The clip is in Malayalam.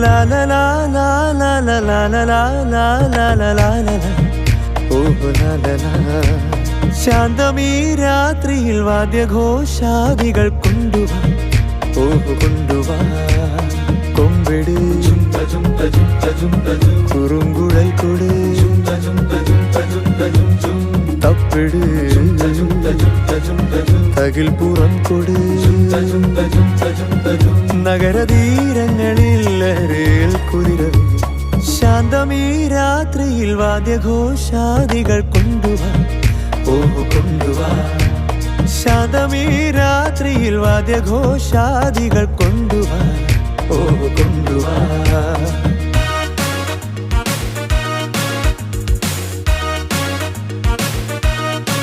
La la la la la la la la la la la la la la. Oh la la la. ശാന്തമീ രാത്രിയിൽ വാദ്യഘോഷാദികൾ കൊണ്ടുവാ, ഓ കൊണ്ടുവാ. കൊമ്പെട് കുറുങ്കുഴൽ കൊട്, തപ്പെട് തകിൽ പുറം കൊട്. നഗരതീരങ്ങളിൽ ലഹരിയിൽ കുതിരവേ. ശാന്തമീ രാത്രിയിൽ വാദ്യഘോഷാദികൾ കൊണ്ടുവാ, ഓ കൊണ്ടുവാ. ശാന്തമീ രാത്രിയിൽ വാദ്യഘോഷാദികൾ കൊണ്ടുവാ, ഓ കൊണ്ടുവാ.